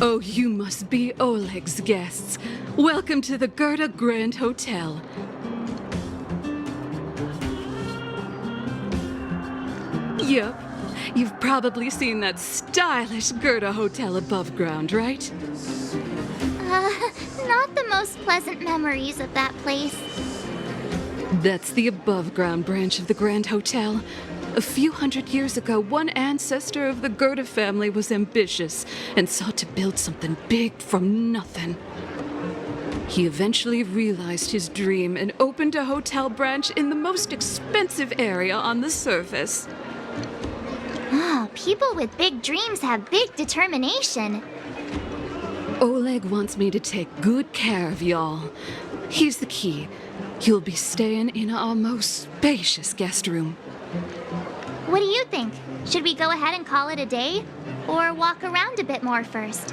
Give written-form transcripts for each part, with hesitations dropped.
Oh, you must be Oleg's guests. Welcome to the Gerda Grand Hotel. Yup. You've probably seen that stylish Gerda Hotel above ground, right? Not the most pleasant memories of that place. That's the above-ground branch of the Grand Hotel. A few hundred years ago, one ancestor of the Gerda family was ambitious and sought to build something big from nothing. He eventually realized his dream and opened a hotel branch in the most expensive area on the surface. Oh, people with big dreams have big determination. Oleg wants me to take good care of y'all. Here's the key. You'll be staying in our most spacious guest room. What do you think? Should we go ahead and call it a day? Or walk around a bit more first?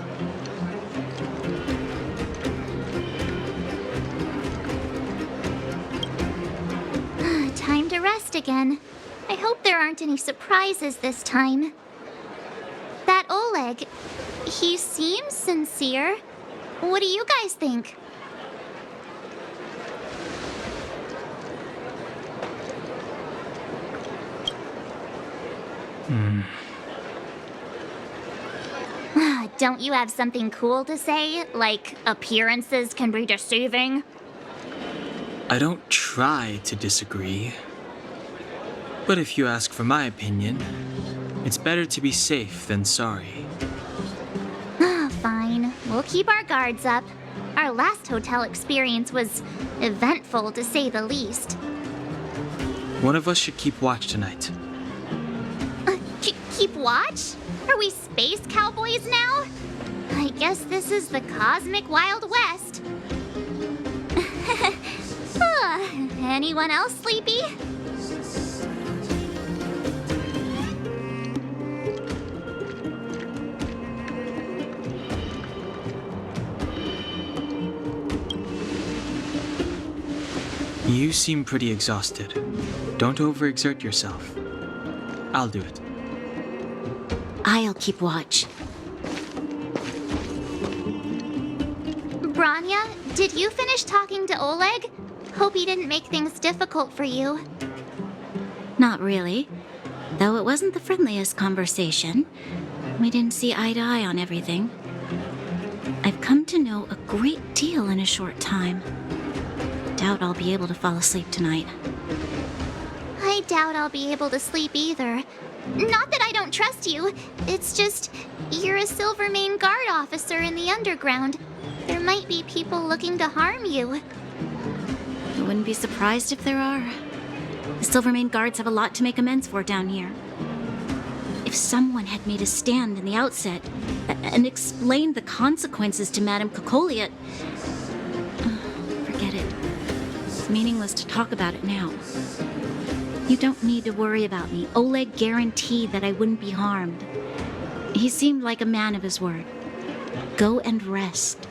Time to rest again. I hope there aren't any surprises this time. That Oleg, he seems sincere. What do you guys think? Don't you have something cool to say? Like appearances can be deceiving? I don't try to disagree. But if you ask for my opinion, it's better to be safe than sorry. Fine. We'll keep our guards up. Our last hotel experience was eventful, to say the least. One of us should keep watch tonight. Keep watch? Are we space cowboys now? I guess this is the cosmic Wild West. Anyone else sleepy? You seem pretty exhausted. Don't overexert yourself. I'll do it. I'll keep watch. Branya, did you finish talking to Oleg? Hope he didn't make things difficult for you. Not really. Though it wasn't the friendliest conversation. We didn't see eye to eye on everything. I've come to know a great deal in a short time. Doubt I'll be able to fall asleep tonight. I doubt I'll be able to sleep either. Not that I don't trust you. It's just, you're a Silvermane guard officer in the underground. There might be people looking to harm you. I wouldn't be surprised if there are. The Silvermane guards have a lot to make amends for down here. If someone had made a stand in the outset and explained the consequences to Madame Cocolia, forget it. It's meaningless to talk about it now. You don't need to worry about me. Oleg guaranteed that I wouldn't be harmed. He seemed like a man of his word. Go and rest.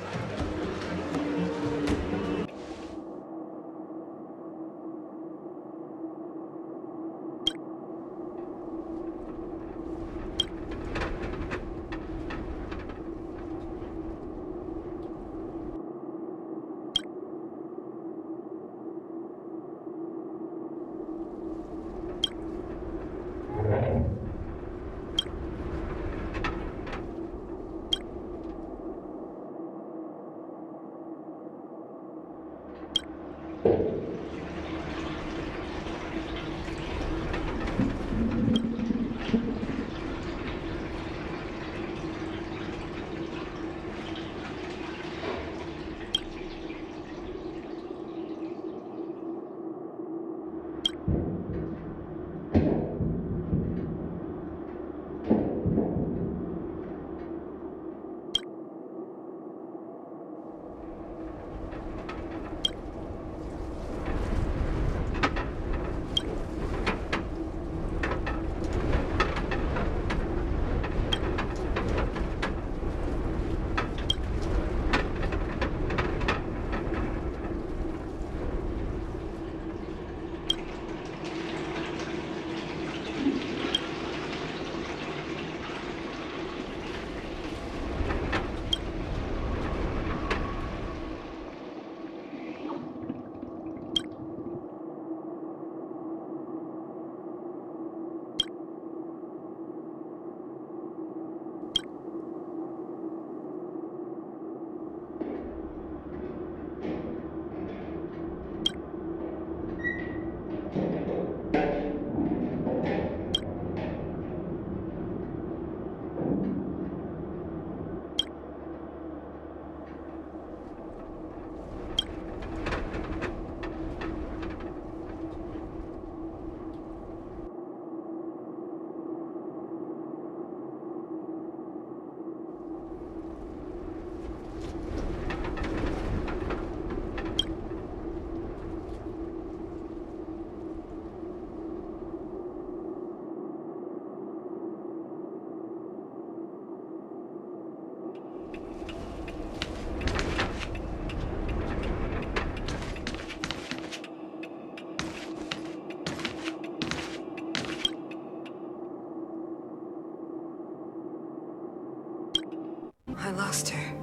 I lost her.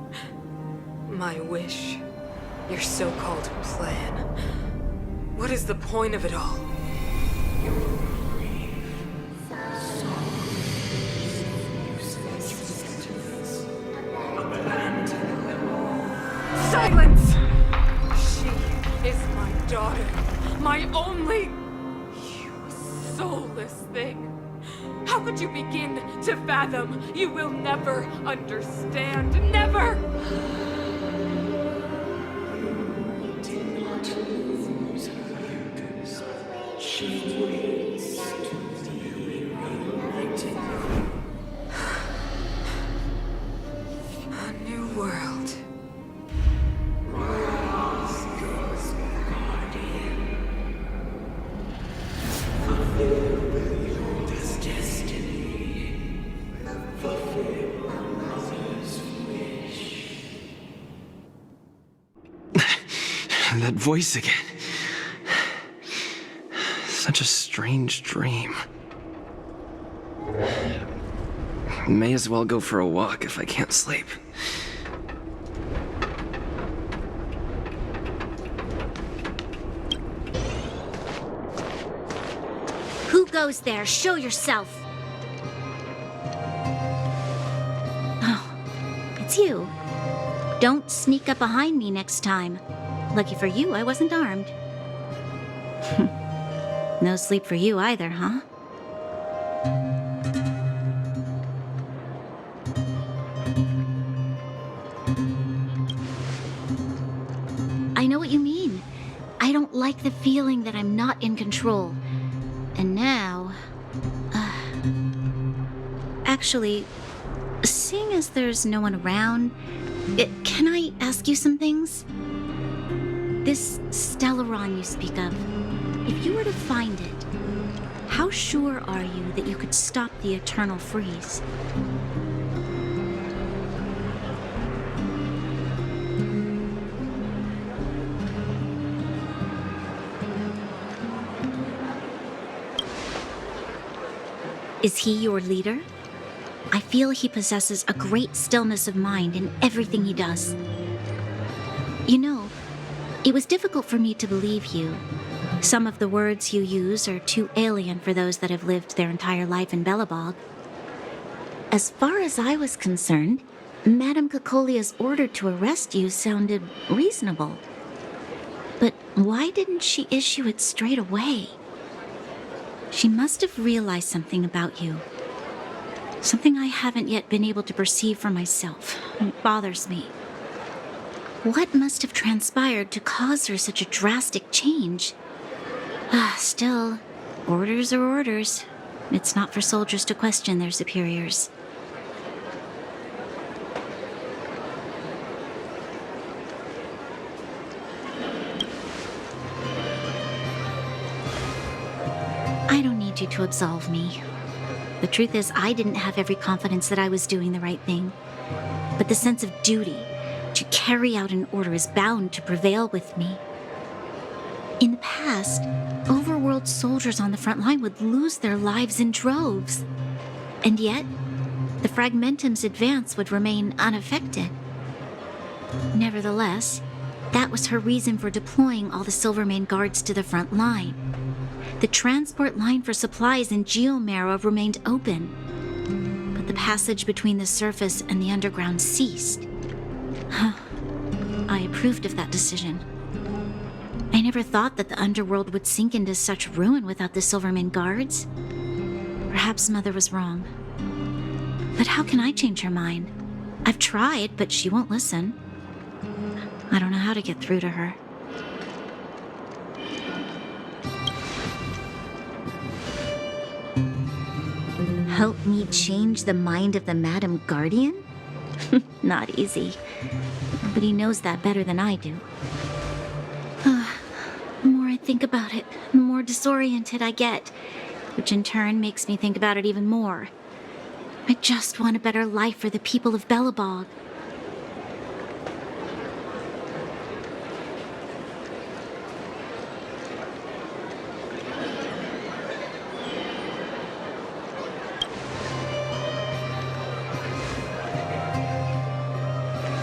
My wish. Your so-called plan. What is the point of it all? Silence! She is my daughter. My only... You soulless thing. How could you begin to fathom? You will never understand. Never! A new world. That voice again. Such a strange dream. May as well go for a walk if I can't sleep. Who goes there? Show yourself. Oh, it's you. Don't sneak up behind me next time. Lucky for you, I wasn't armed. No sleep for you either, huh? I know what you mean. I don't like the feeling that I'm not in control. And now... Actually, seeing as there's no one around, can I ask you some things? This Stellaron you speak of, if you were to find it, how sure are you that you could stop the eternal freeze? Is he your leader? I feel he possesses a great stillness of mind in everything he does. You know, it was difficult for me to believe you. Some of the words you use are too alien for those that have lived their entire life in Belobog. As far as I was concerned, Madame Cocolia's order to arrest you sounded reasonable. But why didn't she issue it straight away? She must have realized something about you. Something I haven't yet been able to perceive for myself. It bothers me. What must have transpired to cause her such a drastic change? Still, orders are orders. It's not for soldiers to question their superiors. I don't need you to absolve me. The truth is, I didn't have every confidence that I was doing the right thing. But the sense of duty to carry out an order is bound to prevail with me. In the past, overworld soldiers on the front line would lose their lives in droves. And yet, the Fragmentum's advance would remain unaffected. Nevertheless, that was her reason for deploying all the Silvermane guards to the front line. The transport line for supplies in Geomera remained open, but the passage between the surface and the underground ceased. I approved of that decision. I never thought that the underworld would sink into such ruin without the Silvermane guards. Perhaps Mother was wrong. But how can I change her mind? I've tried, but she won't listen. I don't know how to get through to her. Help me change the mind of the Madam Guardian? Not easy. Nobody knows that better than I do. The more I think about it, the more disoriented I get, which in turn makes me think about it even more. I just want a better life for the people of Belobog.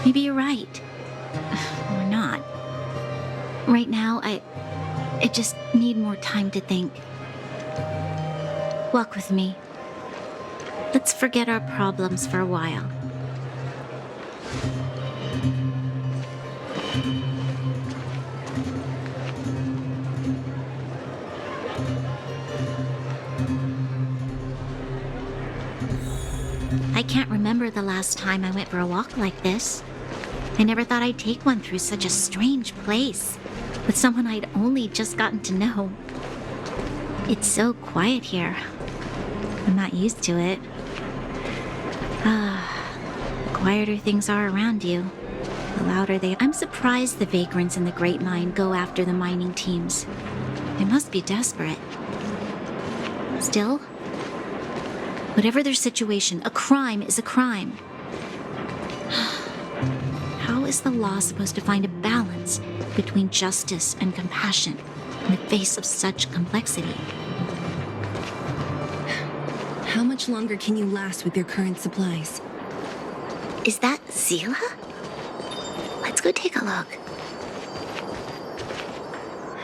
Maybe you're right. Or not. Right now, I just need more time to think. Walk with me. Let's forget our problems for a while. I can't remember the last time I went for a walk like this. I never thought I'd take one through such a strange place, with someone I'd only just gotten to know. It's so quiet here. I'm not used to it. The quieter things are around you, the louder they... I'm surprised the vagrants in the Great Mine go after the mining teams. They must be desperate. Still, whatever their situation, a crime is a crime. How is the law supposed to find a balance between justice and compassion in the face of such complexity? How much longer can you last with your current supplies? Is that Zila? Let's go take a look.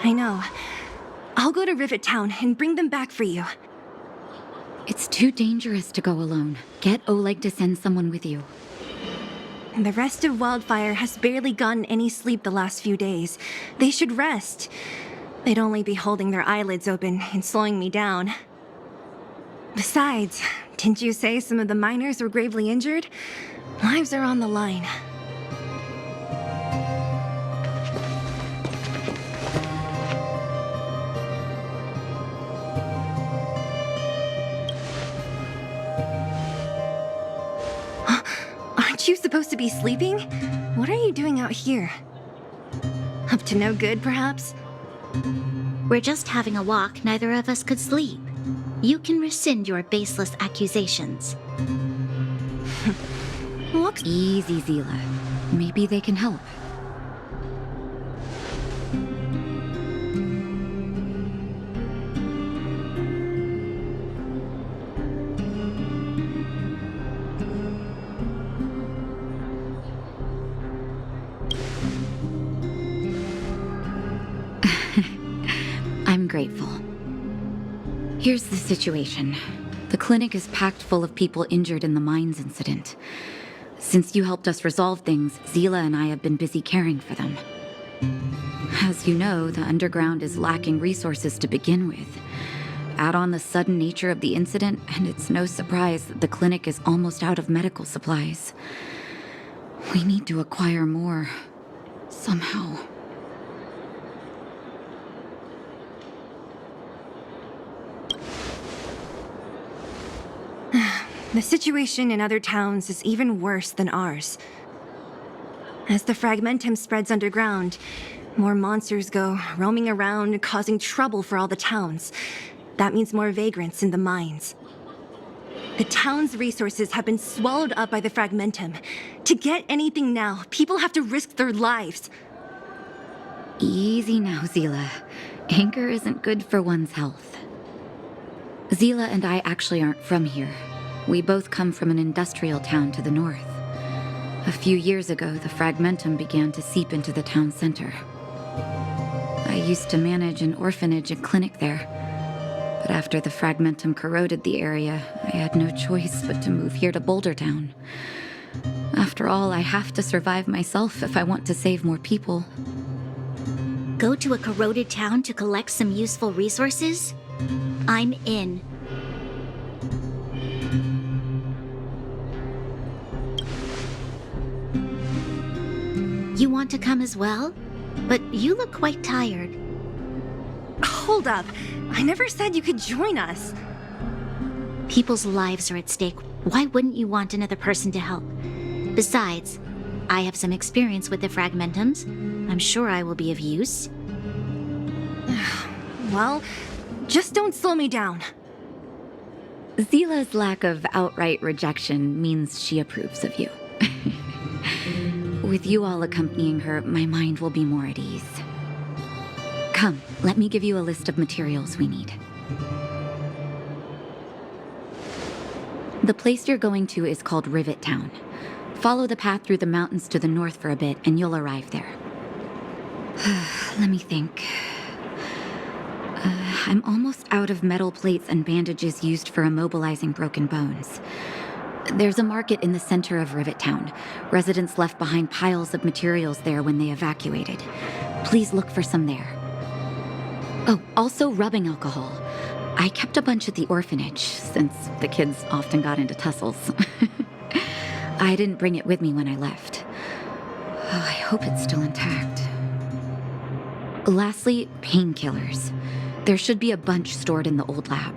I know. I'll go to Rivet Town and bring them back for you. It's too dangerous to go alone. Get Oleg to send someone with you. The rest of Wildfire has barely gotten any sleep the last few days. They should rest. They'd only be holding their eyelids open and slowing me down. Besides, didn't you say some of the miners were gravely injured? Lives are on the line. Aren't you supposed to be sleeping? What are you doing out here? Up to no good, perhaps? We're just having a walk. Neither of us could sleep. You can rescind your baseless accusations. Looks Easy, Zila. Maybe they can help. I'm grateful. Here's the situation. The clinic is packed full of people injured in the mines incident. Since you helped us resolve things, Zila and I have been busy caring for them. As you know, the underground is lacking resources to begin with. Add on the sudden nature of the incident, and it's no surprise that the clinic is almost out of medical supplies. We need to acquire more. Somehow. The situation in other towns is even worse than ours. As the fragmentum spreads underground, more monsters go roaming around, causing trouble for all the towns. That means more vagrants in the mines. The town's resources have been swallowed up by the fragmentum. To get anything now, people have to risk their lives. Easy now, Zila. Anger isn't good for one's health. Zila and I actually aren't from here. We both come from an industrial town to the north. A few years ago, the fragmentum began to seep into the town center. I used to manage an orphanage and clinic there. But after the fragmentum corroded the area, I had no choice but to move here to Boulder Town. After all, I have to survive myself if I want to save more people. Go to a corroded town to collect some useful resources? I'm in. You want to come as well? But you look quite tired. Hold up. I never said you could join us. People's lives are at stake. Why wouldn't you want another person to help? Besides, I have some experience with the fragmentums. I'm sure I will be of use. Well, just don't slow me down. Zila's lack of outright rejection means she approves of you. With you all accompanying her, my mind will be more at ease. Come, let me give you a list of materials we need. The place you're going to is called Rivet Town. Follow the path through the mountains to the north for a bit, and you'll arrive there. Let me think. I'm almost out of metal plates and bandages used for immobilizing broken bones. There's a market in the center of Rivet Town. Residents left behind piles of materials there when they evacuated. Please look for some there. Oh, also rubbing alcohol. I kept a bunch at the orphanage, since the kids often got into tussles. I didn't bring it with me when I left. Oh, I hope it's still intact. Lastly, painkillers. There should be a bunch stored in the old lab.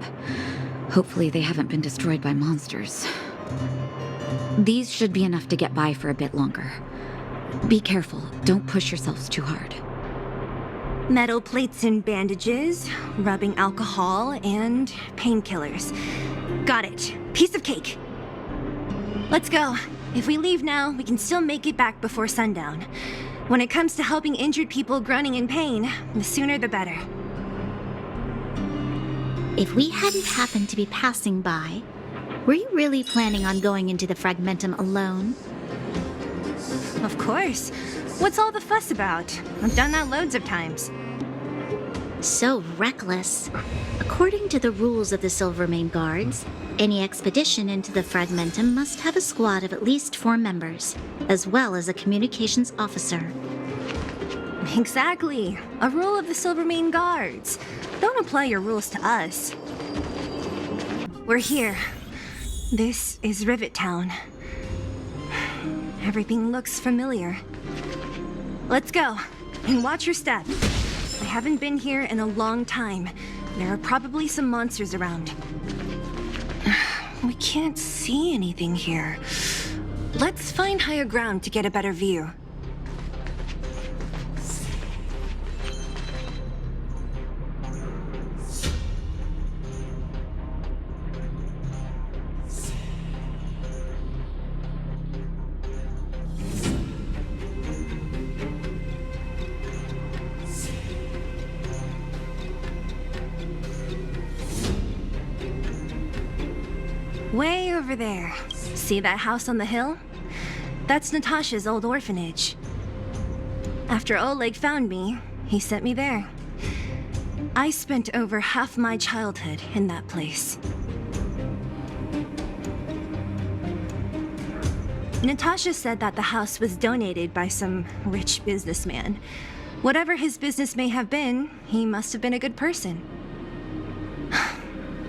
Hopefully they haven't been destroyed by monsters. These should be enough to get by for a bit longer. Be careful, don't push yourselves too hard. Metal plates and bandages, rubbing alcohol, and painkillers. Got it. Piece of cake. Let's go. If we leave now, we can still make it back before sundown. When it comes to helping injured people groaning in pain, the sooner the better. If we hadn't happened to be passing by, were you really planning on going into the Fragmentum alone? Of course. What's all the fuss about? I've done that loads of times. So reckless. According to the rules of the Silvermane Guards, any expedition into the Fragmentum must have a squad of at least 4 members, as well as a communications officer. Exactly. A rule of the Silvermane Guards. Don't apply your rules to us. We're here. This is Rivet Town. Everything looks familiar. Let's go. And watch your step. I haven't been here in a long time. There are probably some monsters around. We can't see anything here. Let's find higher ground to get a better view. Way over there. See that house on the hill? That's Natasha's old orphanage. After Oleg found me, he sent me there. I spent over half my childhood in that place. Natasha said that the house was donated by some rich businessman. Whatever his business may have been, he must have been a good person.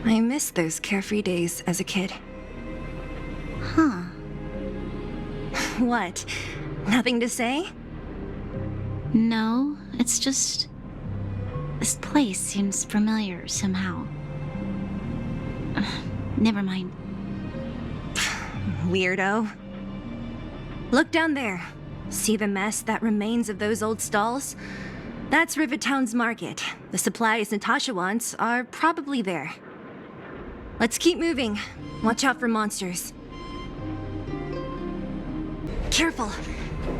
I miss those carefree days as a kid. Huh. What? Nothing to say? No, it's just... this place seems familiar somehow. Never mind. Weirdo. Look down there. See the mess that remains of those old stalls? That's Rivet Town's market. The supplies Natasha wants are probably there. Let's keep moving. Watch out for monsters. Careful.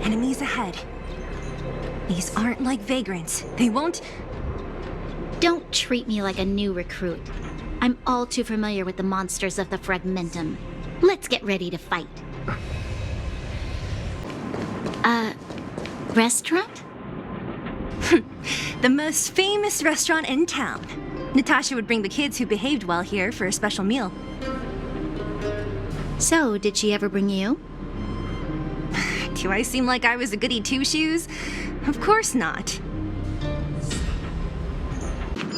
Enemies ahead. These aren't like vagrants. They won't... Don't treat me like a new recruit. I'm all too familiar with the monsters of the Fragmentum. Let's get ready to fight. Restaurant? The most famous restaurant in town. Natasha would bring the kids who behaved well here for a special meal. So, did she ever bring you? Do I seem like I was a goody two-shoes? Of course not.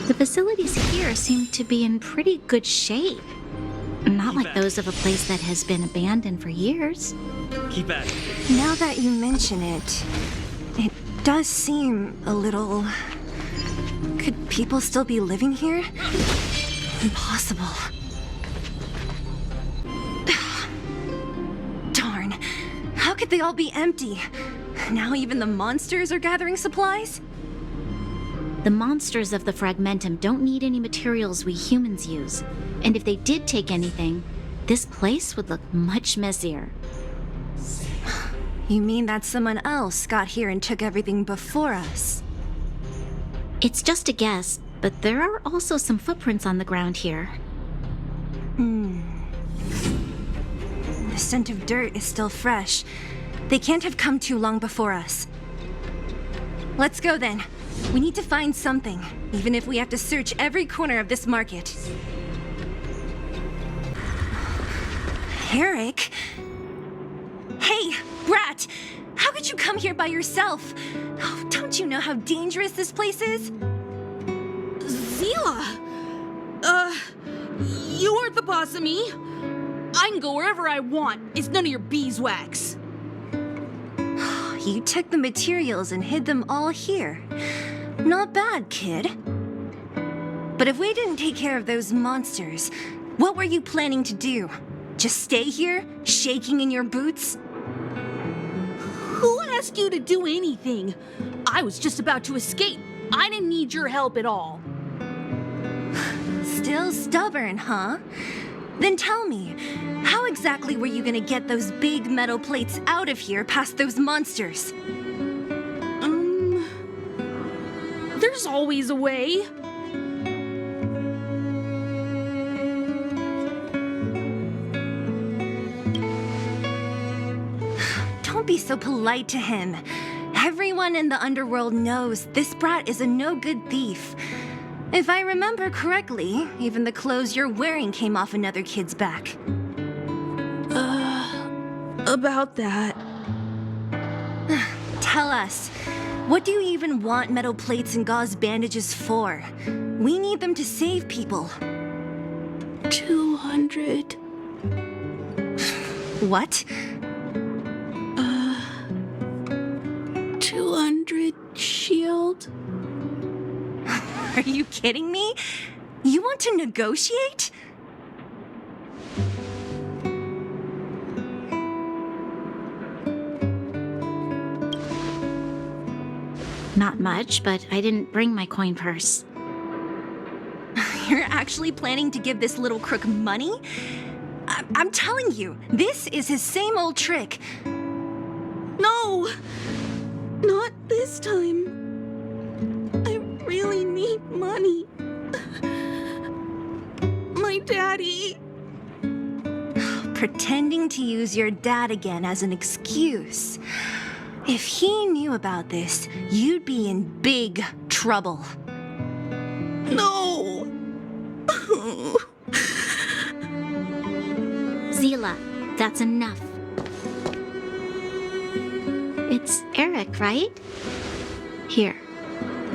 The facilities here seem to be in pretty good shape. Not like those of a place that has been abandoned for years. Keep at it. Now that you mention it, it does seem a little... Could people still be living here? Impossible. Darn. How could they all be empty? Now even the monsters are gathering supplies? The monsters of the Fragmentum don't need any materials we humans use. And if they did take anything, this place would look much messier. You mean that someone else got here and took everything before us? It's just a guess, but there are also some footprints on the ground here. The scent of dirt is still fresh. They can't have come too long before us. Let's go then. We need to find something, even if we have to search every corner of this market. Eric? Hey, Brat! How could you come here by yourself? Oh, don't you know how dangerous this place is? Zila! You aren't the boss of me. I can go wherever I want. It's none of your beeswax. You took the materials and hid them all here. Not bad, kid. But if we didn't take care of those monsters, what were you planning to do? Just stay here, shaking in your boots? Who asked you to do anything? I was just about to escape. I didn't need your help at all. Still stubborn, huh? Then tell me, how exactly were you gonna get those big metal plates out of here past those monsters? There's always a way. Don't be so polite to him. Everyone in the underworld knows this brat is a no-good thief. If I remember correctly, even the clothes you're wearing came off another kid's back. About that. Tell us, what do you even want metal plates and gauze bandages for? We need them to save people. 200. What? 200 shield. Are you kidding me? You want to negotiate? Not much, but I didn't bring my coin purse. You're actually planning to give this little crook money? I'm telling you, this is his same old trick. No! Not this time. I really need money. My daddy. Pretending to use your dad again as an excuse. If he knew about this, you'd be in big trouble. No! Zila, that's enough. It's Eric, right? Here,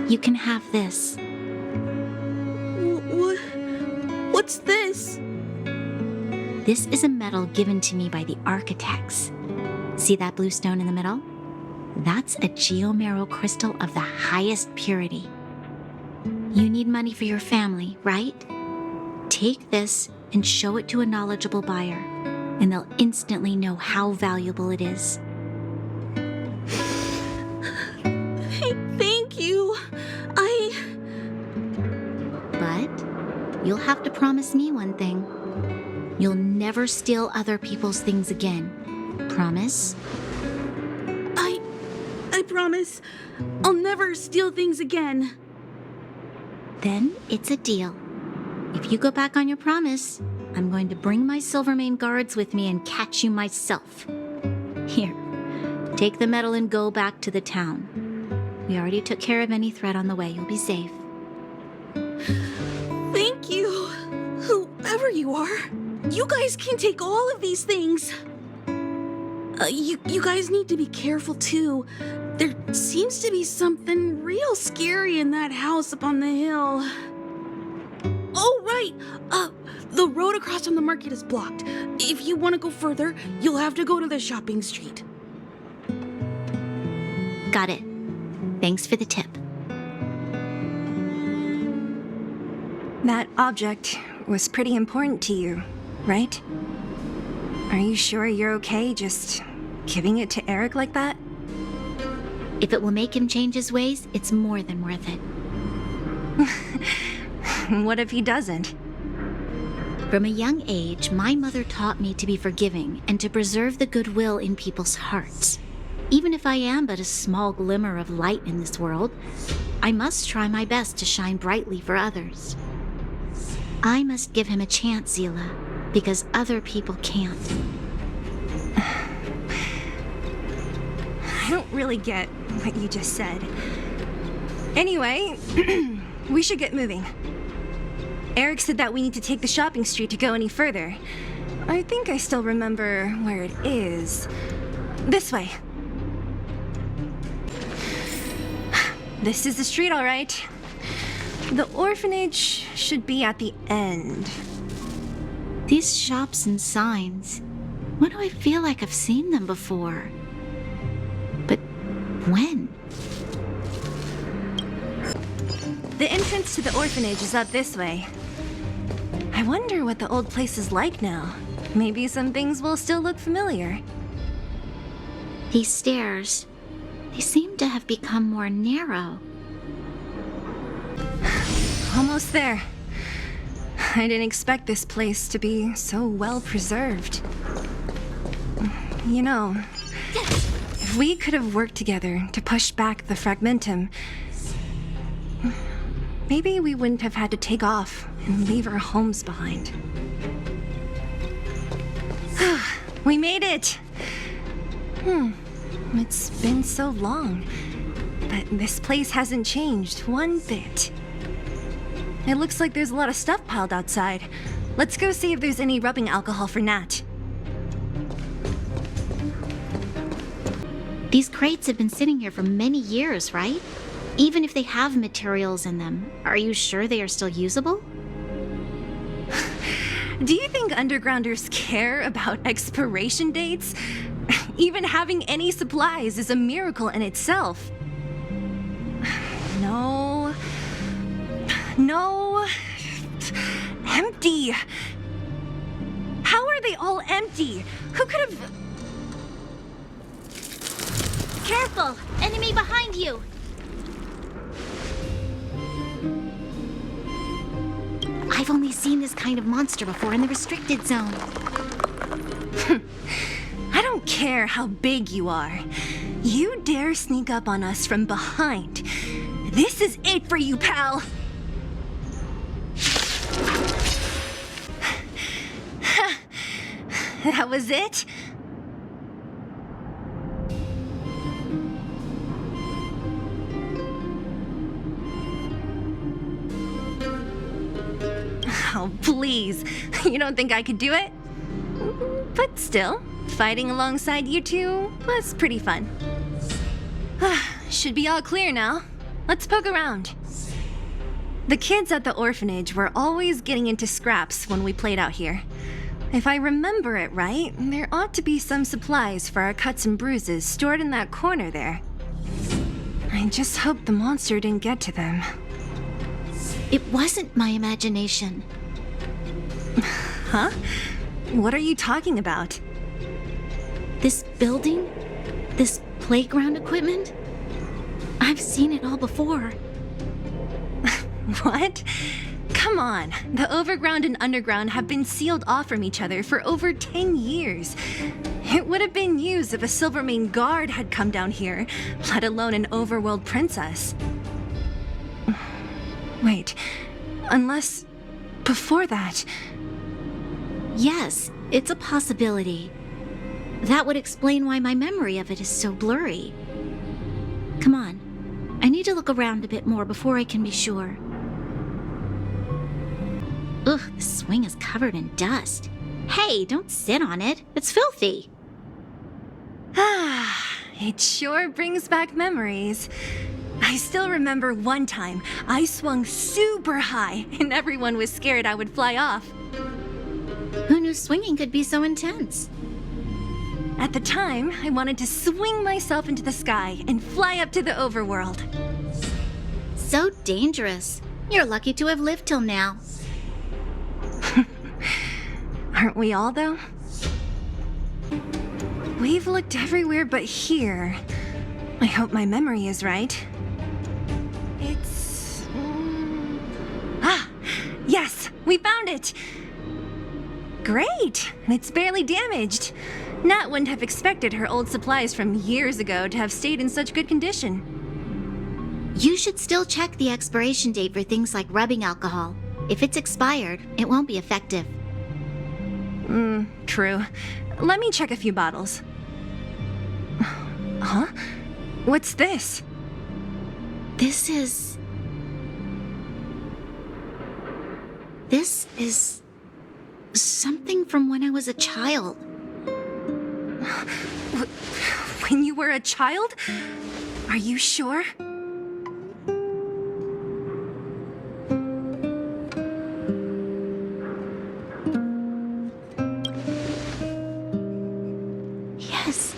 you can have this. What's this? This is a medal given to me by the architects. See that blue stone in the middle? That's a geomarrow crystal of the highest purity. You need money for your family, right? Take this and show it to a knowledgeable buyer, and they'll instantly know how valuable it is. Thank you. But you'll have to promise me one thing. You'll never steal other people's things again. Promise? I promise. I'll never steal things again. Then it's a deal. If you go back on your promise, I'm going to bring my Silvermane guards with me and catch you myself. Here, take the medal and go back to the town. We already took care of any threat on the way. You'll be safe. Thank you, whoever you are. You guys can take all of these things. You guys need to be careful too. There seems to be something real scary in that house up on the hill. Oh, right. The road across from the market is blocked. If you want to go further, you'll have to go to the shopping street. Got it. Thanks for the tip. That object was pretty important to you, right? Are you sure you're okay just giving it to Eric like that? If it will make him change his ways, it's more than worth it. What if he doesn't? From a young age, my mother taught me to be forgiving and to preserve the goodwill in people's hearts. Even if I am but a small glimmer of light in this world, I must try my best to shine brightly for others. I must give him a chance, Zila, because other people can't. I don't really get what you just said. Anyway, we should get moving. Eric said that we need to take the shopping street to go any further. I think I still remember where it is. This way. This is the street, all right. The orphanage should be at the end. These shops and signs. Why do I feel like I've seen them before? But when? The entrance to the orphanage is up this way. I wonder what the old place is like now. Maybe some things will still look familiar. These stairs, they seem to have become more narrow. Almost there. I didn't expect this place to be so well preserved. You know, if we could have worked together to push back the fragmentum, maybe we wouldn't have had to take off and leave our homes behind. We made it! It's been so long, but this place hasn't changed one bit. It looks like there's a lot of stuff piled outside. Let's go see if there's any rubbing alcohol for Nat. These crates have been sitting here for many years, right? Even if they have materials in them, are you sure they are still usable? Do you think undergrounders care about expiration dates? Even having any supplies is a miracle in itself. No. No. Empty. How are they all empty? Who could have... Careful! Enemy behind you! I've only seen this kind of monster before in the restricted zone. I don't care how big you are. You dare sneak up on us from behind. This is it for you, pal! That was it? Oh, please. You don't think I could do it? But still, fighting alongside you two was pretty fun. Should be all clear now. Let's poke around. The kids at the orphanage were always getting into scraps when we played out here. If I remember it right, there ought to be some supplies for our cuts and bruises stored in that corner there. I just hope the monster didn't get to them. It wasn't my imagination. Huh? What are you talking about? This building? This playground equipment? I've seen it all before. What? Come on. The overground and underground have been sealed off from each other for over 10 years. It would have been used if a Silvermane guard had come down here, let alone an overworld princess. Wait, unless before that... Yes, it's a possibility. That would explain why my memory of it is so blurry. Come on, I need to look around a bit more before I can be sure. Ugh, the swing is covered in dust. Hey, don't sit on it. It's filthy. Ah, it sure brings back memories. I still remember one time I swung super high and everyone was scared I would fly off. Who knew swinging could be so intense? At the time, I wanted to swing myself into the sky and fly up to the overworld. So dangerous. You're lucky to have lived till now. Aren't we all, though? We've looked everywhere but here. I hope my memory is right. It's... Yes! We found it! Great! And it's barely damaged. Nat wouldn't have expected her old supplies from years ago to have stayed in such good condition. You should still check the expiration date for things like rubbing alcohol. If it's expired, it won't be effective. True. let me check a few bottles. Huh? What's this? This is something from when I was a child. When you were a child? Are you sure? Yes.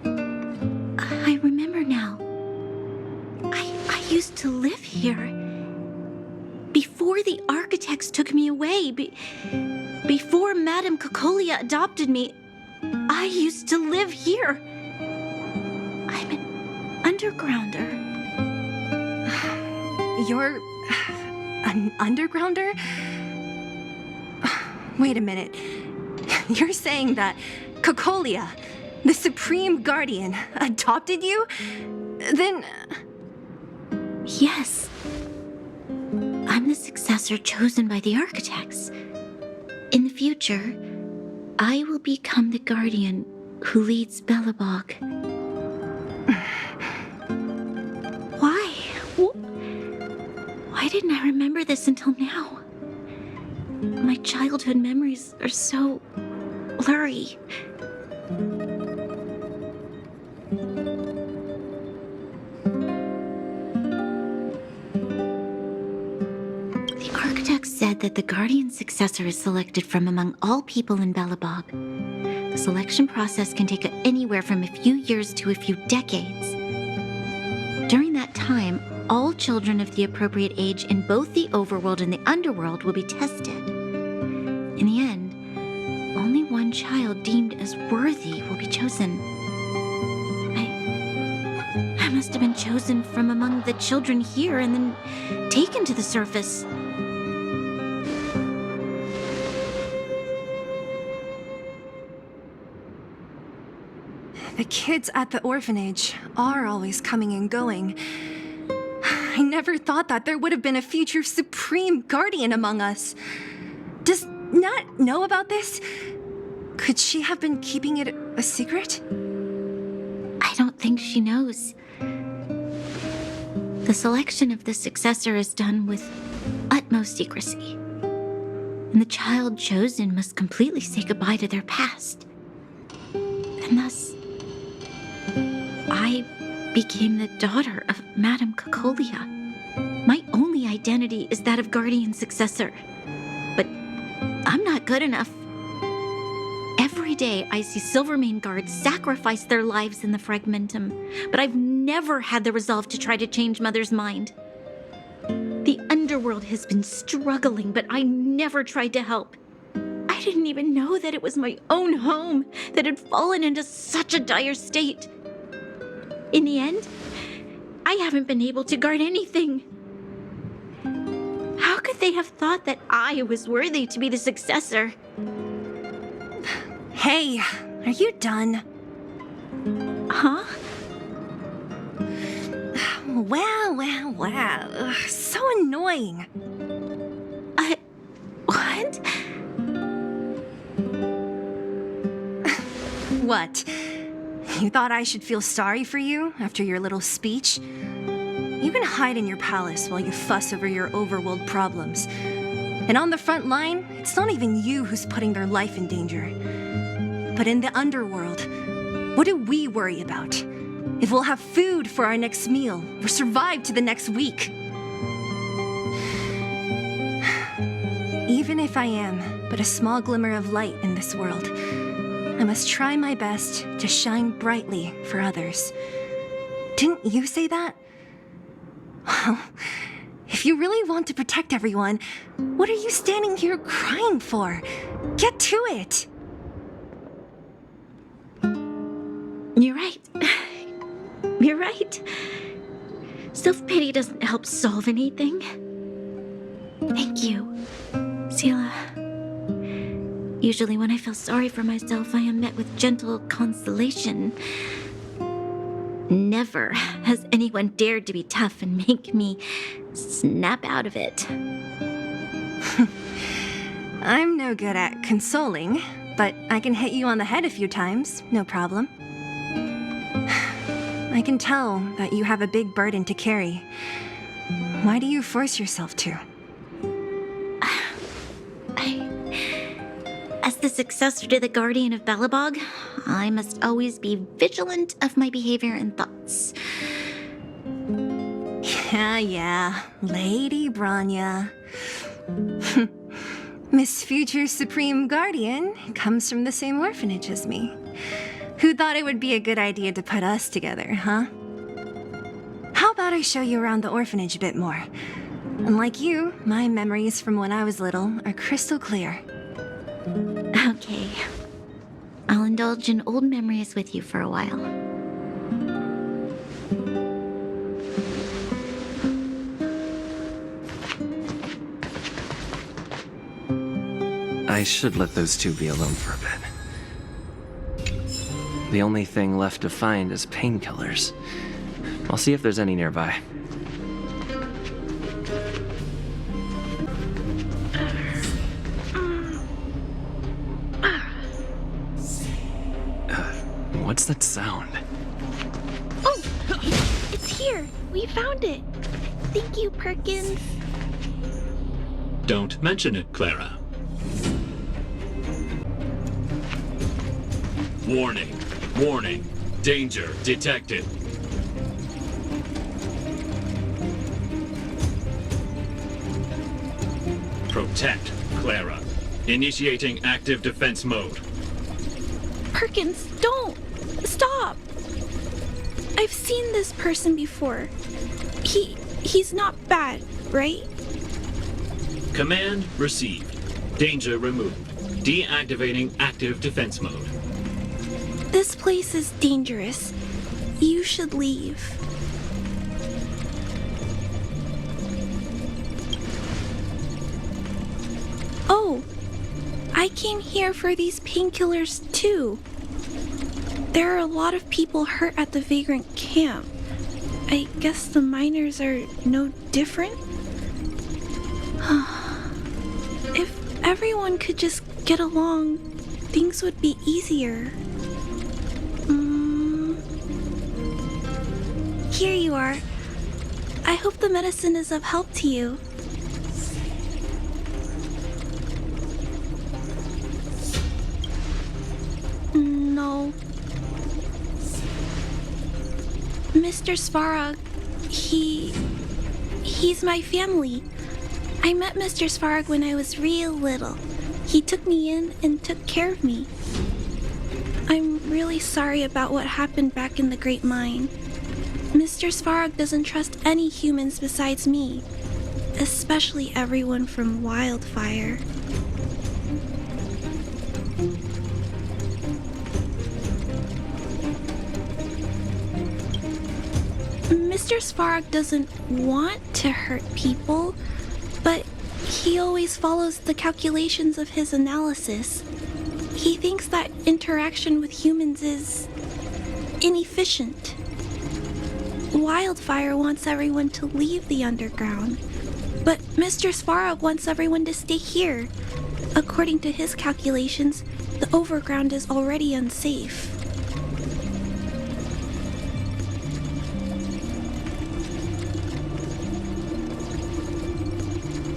I remember now. I used to live here. Before the architects took me away, before Madame Cocolia adopted me, I used to live here. I'm an undergrounder. You're an undergrounder? Wait a minute. You're saying that Cocolia, the Supreme Guardian, adopted you? Then... Yes. I'm the successor chosen by the architects. In the future, I will become the guardian who leads Belobog. Why? Why didn't I remember this until now? My childhood memories are so blurry. The architects said that the guardian successor is selected from among all people in Belobog. The selection process can take anywhere from a few years to a few decades. During that time, all children of the appropriate age in both the overworld and the underworld will be tested. In the end, only one child deemed as worthy will be chosen. I must have been chosen from among the children here and then taken to the surface. The kids at the orphanage are always coming and going. I never thought that there would have been a future Supreme Guardian among us. Does Nat know about this? Could she have been keeping it a secret? I don't think she knows. The selection of the successor is done with utmost secrecy. And the child chosen must completely say goodbye to their past. And thus, I became the daughter of Madame Cocolia. My only identity is that of guardian successor. But I'm not good enough. Every day I see Silvermane guards sacrifice their lives in the Fragmentum, but I've never had the resolve to try to change Mother's mind. The underworld has been struggling, but I never tried to help. I didn't even know that it was my own home that had fallen into such a dire state. In the end, I haven't been able to guard anything. How could they have thought that I was worthy to be the successor? Hey, are you done? Huh? Wow. Ugh, so annoying. What? What? You thought I should feel sorry for you after your little speech? You can hide in your palace while you fuss over your overworld problems. And on the front line, it's not even you who's putting their life in danger. But in the underworld, what do we worry about? If we'll have food for our next meal or survive to the next week. Even if I am but a small glimmer of light in this world, I must try my best to shine brightly for others. Didn't you say that? Well, if you really want to protect everyone, what are you standing here crying for? Get to it! You're right. You're right. Self-pity doesn't help solve anything. Thank you, Sela. Usually when I feel sorry for myself, I am met with gentle consolation. Never has anyone dared to be tough and make me snap out of it. I'm no good at consoling, but I can hit you on the head a few times, no problem. I can tell that you have a big burden to carry. Why do you force yourself to? As the successor to the Guardian of Belobog, I must always be vigilant of my behavior and thoughts. Yeah, Lady Branya. Miss Future's Supreme Guardian comes from the same orphanage as me. Who thought it would be a good idea to put us together, huh? How about I show you around the orphanage a bit more? Unlike you, my memories from when I was little are crystal clear. Okay. I'll indulge in old memories with you for a while. I should let those two be alone for a bit. The only thing left to find is painkillers. I'll see if there's any nearby. What's that sound? Oh, it's here. We found it. Thank you, Perkins. Don't mention it, Clara. Warning. Warning. Danger detected. Protect, Clara. Initiating active defense mode. Perkins, don't! Stop! I've seen this person before. He's not bad, right? Command received. Danger removed. Deactivating active defense mode. This place is dangerous. You should leave. Oh, I came here for these painkillers too. There are a lot of people hurt at the vagrant camp. I guess the miners are no different? If everyone could just get along, things would be easier. Here you are. I hope the medicine is of help to you. No. Mr. Svarog, he's my family. I met Mr. Svarog when I was real little. He took me in and took care of me. I'm really sorry about what happened back in the Great Mine. Mr. Svarog doesn't trust any humans besides me, especially everyone from Wildfire. Mr. Svarog doesn't want to hurt people, but he always follows the calculations of his analysis. He thinks that interaction with humans is inefficient. Wildfire wants everyone to leave the underground, but Mr. Svarog wants everyone to stay here. According to his calculations, the overground is already unsafe.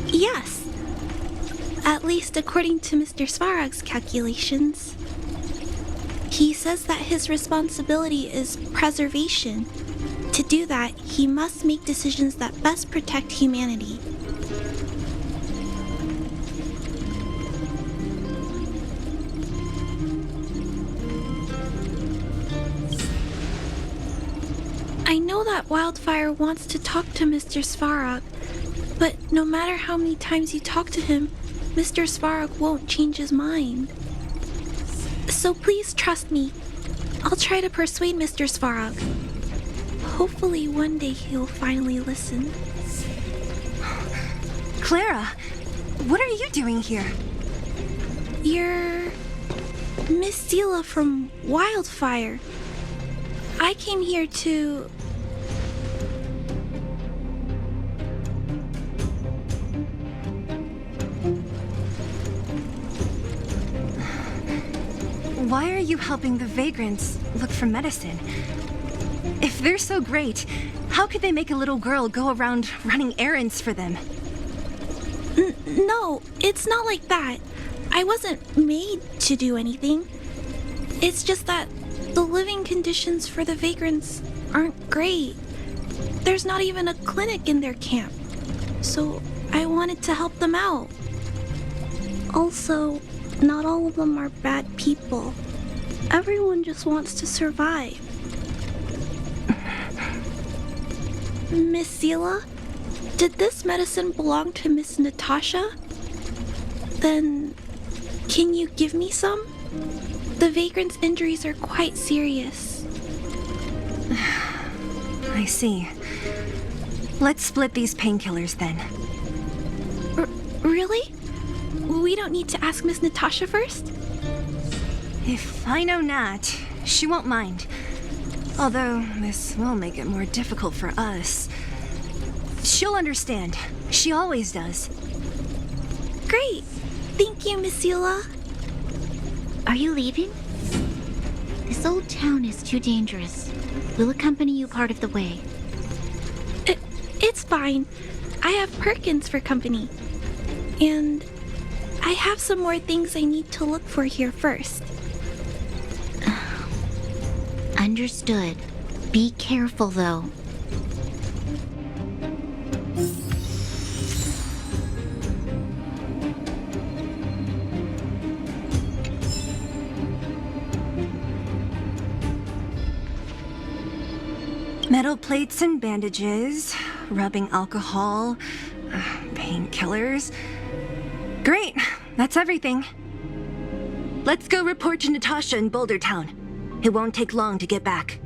Yes, at least according to Mr. Svarog's calculations. He says that his responsibility is preservation. To do that, he must make decisions that best protect humanity. I know that Wildfire wants to talk to Mr. Svarog, but no matter how many times you talk to him, Mr. Svarog won't change his mind. So please trust me. I'll try to persuade Mr. Svarog. Hopefully one day he'll finally listen. Clara, what are you doing here? You're Miss Sela from Wildfire. I came here to... why are you helping the vagrants look for medicine? If they're so great, how could they make a little girl go around running errands for them? No, it's not like that. I wasn't made to do anything. It's just that the living conditions for the vagrants aren't great. There's not even a clinic in their camp. So I wanted to help them out. Also, not all of them are bad people. Everyone just wants to survive. Miss Seela, did this medicine belong to Miss Natasha? Then, can you give me some? The vagrant's injuries are quite serious. I see. Let's split these painkillers then. Really? We don't need to ask Miss Natasha first? If I know Nat, she won't mind. Although, this will make it more difficult for us. She'll understand. She always does. Great! Thank you, Miss Seela. Are you leaving? This old town is too dangerous. We'll accompany you part of the way. It's fine. I have Perkins for company. And I have some more things I need to look for here first. Understood. Be careful, though. Metal plates and bandages, rubbing alcohol, painkillers. Great, that's everything. Let's go report to Natasha in Boulder Town. It won't take long to get back.